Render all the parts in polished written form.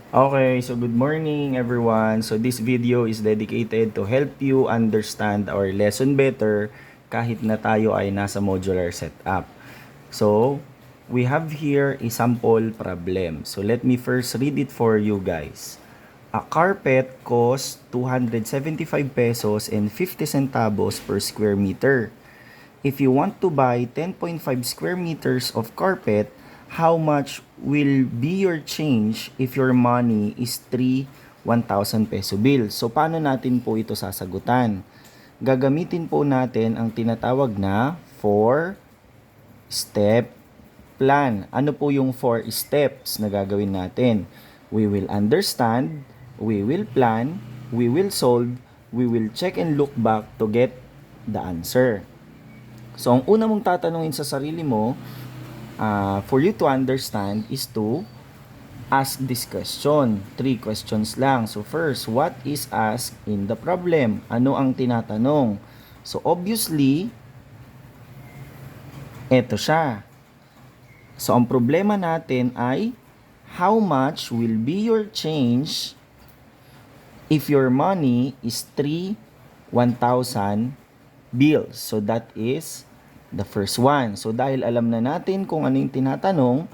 Okay, so good morning everyone. So this video is dedicated to help you understand our lesson better kahit na tayo ay nasa modular setup. So, we have here a sample problem. So let me first read it for you guys. A carpet costs 275 pesos and 50 centavos per square meter. If you want to buy 10.5 square meters of carpet, how much will be your change if your money is 3 1,000 peso bill? So, paano natin po ito sasagutan? Gagamitin po natin ang tinatawag na 4-step plan. Ano po yung 4 steps na gagawin natin? We will understand, we will plan, we will solve, we will check and look back to get the answer. So, ang una mong tatanungin sa sarili mo, for you to understand is to ask this question. 3 questions lang. So, first, what is asked in the problem? Ano ang tinatanong? So, obviously, eto siya. So, ang problema natin ay, how much will be your change if your money is 3 1,000 bills? So, that is the first one. So dahil alam na natin kung ano yung tinatanong,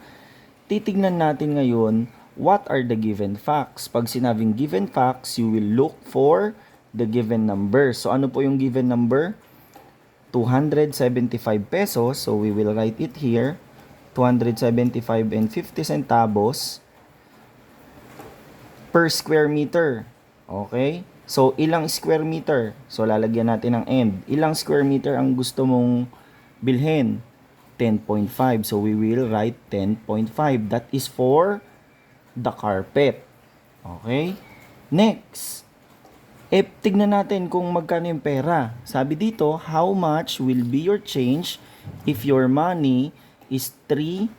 titignan natin ngayon what are the given facts. Pag sinabing given facts, you will look for the given number. So ano po yung given number? 275 pesos. So we will write it here. 275 and 50 centavos per square meter. Okay? So ilang square meter? So lalagyan natin ng end. Ilang square meter ang gusto mong bilhin? 10.5. So we will write 10.5. That is for the carpet. Okay? Next. Tignan natin kung magkano yung pera. Sabi dito, how much will be your change if your money is 3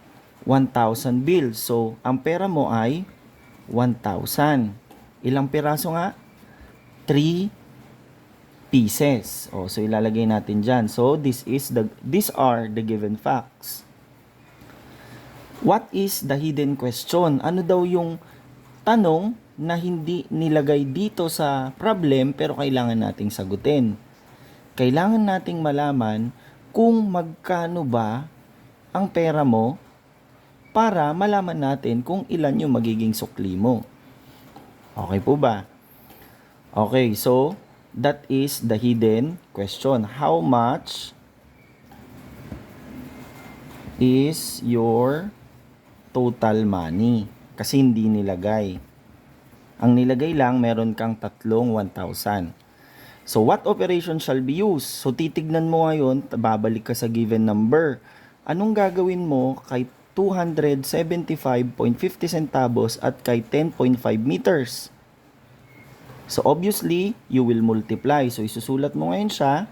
1,000 bills? So, ang pera mo ay 1,000. Ilang piraso nga? 3 pieces. So ilalagay natin dyan. So these are the given facts. What is the hidden question? Ano daw yung tanong na hindi nilagay dito sa problem pero kailangan nating sagutin? Kailangan nating malaman kung magkano ba ang pera mo para malaman natin kung ilan yung magiging sukli mo. Okay po ba? Okay, so that is the hidden question. How much is your total money? Kasi hindi nilagay. Ang nilagay lang, meron kang tatlong 1,000. So, what operation shall be used? So, titignan mo ngayon, babalik ka sa given number. Anong gagawin mo kay 275.50 centavos at kay 10.5 meters? So, obviously, you will multiply. So, isusulat mo ngayon siya,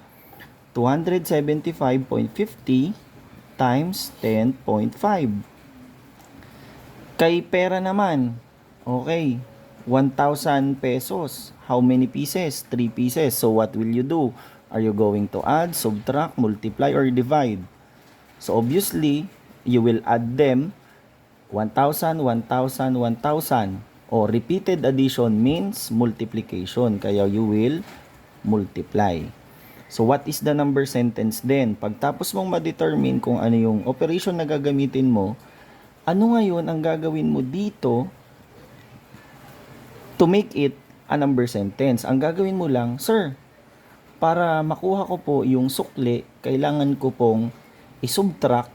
275.50 times 10.5. Kay pera naman, okay, 1,000 pesos. How many pieces? 3 pieces. So, what will you do? Are you going to add, subtract, multiply, or divide? So, obviously, you will add them 1,000, 1,000, 1,000. O repeated addition means multiplication. Kaya you will multiply. So what is the number sentence then? Pagtapos mong ma-determine kung ano yung operation na gagamitin mo, ano ngayon ang gagawin mo dito to make it a number sentence? Ang gagawin mo lang, sir, para makuha ko po yung sukli, kailangan ko pong isubtract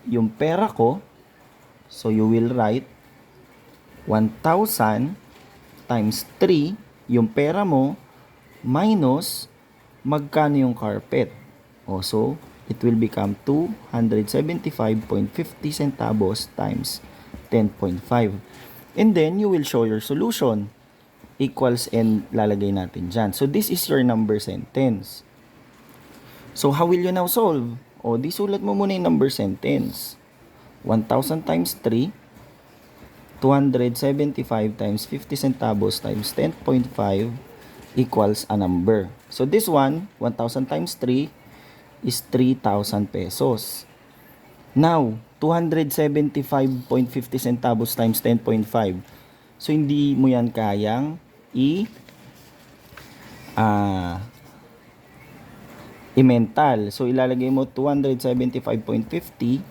yung pera ko. So you will write 1,000 times 3, yung pera mo, minus magkano yung carpet. So, it will become 275.50 centavos times 10.5. And then, you will show your solution. Equals and lalagay natin dyan. So, this is your number sentence. So, how will you now solve? Di sulat mo muna yung number sentence. 1,000 times 3, 275 times 50 centavos times 10.5 equals a number. So this one, 1,000 times 3 is 3,000 pesos. Now, 275.50 centavos times 10.5. So, hindi mo yan kayang i-mental. So, ilalagay mo 275.50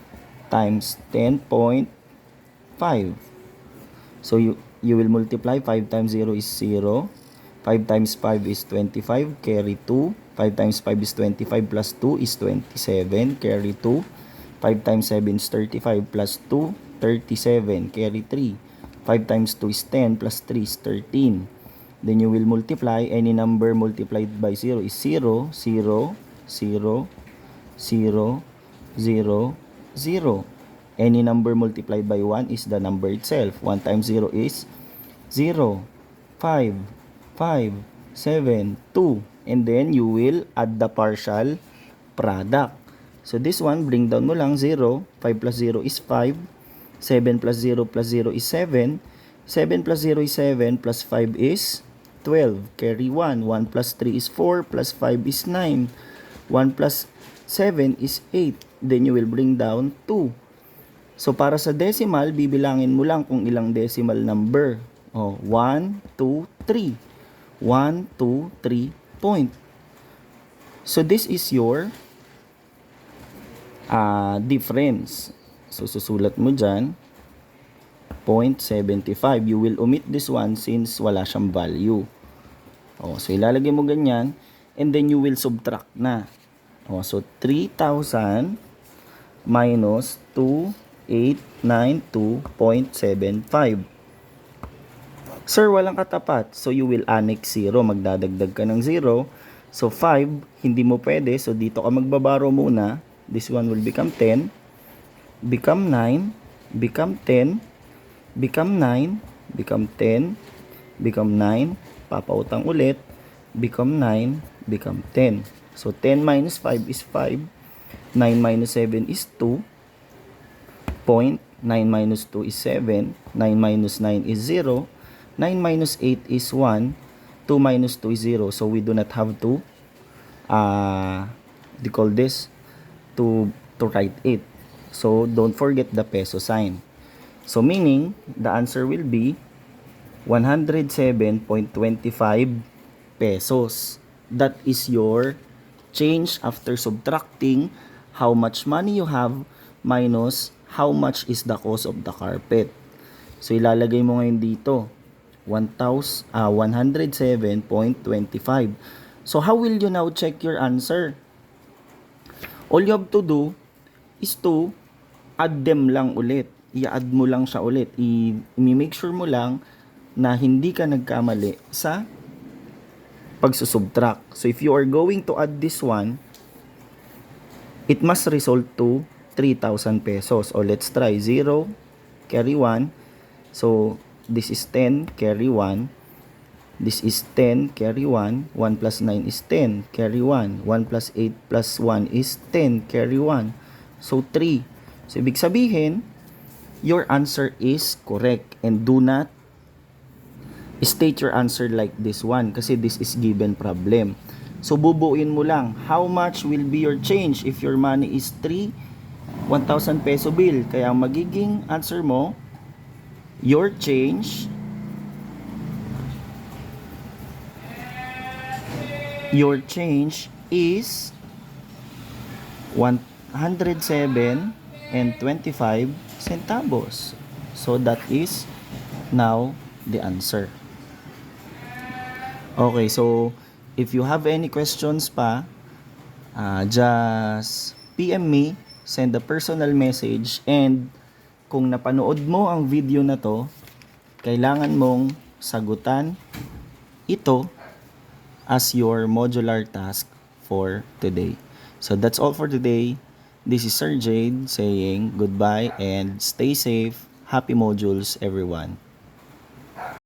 times 10.5. So, you will multiply. 5 times 0 is 0. 5 times 5 is 25, carry 2. 5 times 5 is 25 plus 2 is 27, carry 2. 5 times 7 is 35 plus 2, 37, carry 3. 5 times 2 is 10 plus 3 is 13. Then you will multiply. Any number multiplied by 0 is 0, 0, 0, 0, 0, 0. Any number multiplied by 1 is the number itself. 1 times 0 is 0, 5, 5, 7, 2. And then you will add the partial product. So this one, bring down mo lang 0. 5 plus 0 is 5. 7 plus 0 plus 0 is 7. 7 plus 0 is 7 plus 5 is 12. Carry 1. 1 plus 3 is 4 plus 5 is 9. 1 plus 7 is 8. Then you will bring down 2. So para sa decimal, bibilangin mo lang kung ilang decimal number. 1, 2, 3. 1, 2, 3 point. So this is your difference. So susulat mo dyan 0.75. You will omit this one since wala siyang value. So ilalagay mo ganyan and then you will subtract na. So 3,000 minus 2,892.75. Sir, walang katapat. So you will annex 0. Magdadagdag ka ng 0. So 5, hindi mo pwede. So dito ka magbabaro muna. This one will become 10. Become 9. Become 10. Become 9. Become 10. Become 9. Papautang ulit. Become 9. Become 10. So 10 minus 5 is 5. 9 minus 7 is 2. Point. 9 minus 2 is 7. 9 minus 9 is 0. 9 minus 8 is 1. 2 minus 2 is 0. So we do not have to call this to write it. So don't forget the peso sign. So meaning the answer will be 107.25 pesos. That is your change after subtracting how much money you have minus how much is the cost of the carpet. So ilalagay mo ngayon dito 107.25. So how will you now check your answer? All you have to do is to add them lang ulit. I-add mo lang siya ulit. I-make sure mo lang na hindi ka nagkamali sa pagsusubtract. So if you are going to add this one, it must result to 3,000 pesos. O let's try 0, carry 1. So this is 10, carry 1. This is 10, carry 1. 1 plus 9 is 10, carry 1. 1 plus 8 plus 1 is 10, carry 1. So 3. So ibig sabihin, your answer is correct. And do not state your answer like this one kasi this is given problem. So bubuuin mo lang. How much will be your change if your money is 1,000 peso bill? Kaya ang magiging answer mo, your change is 107.25 centavos. So that is now the answer. Okay, so if you have any questions pa, just PM me, send a personal message, and kung napanood mo ang video na to, kailangan mong sagutan ito as your modular task for today. So that's all for today. This is Sir Jade saying goodbye and stay safe. Happy modules, everyone.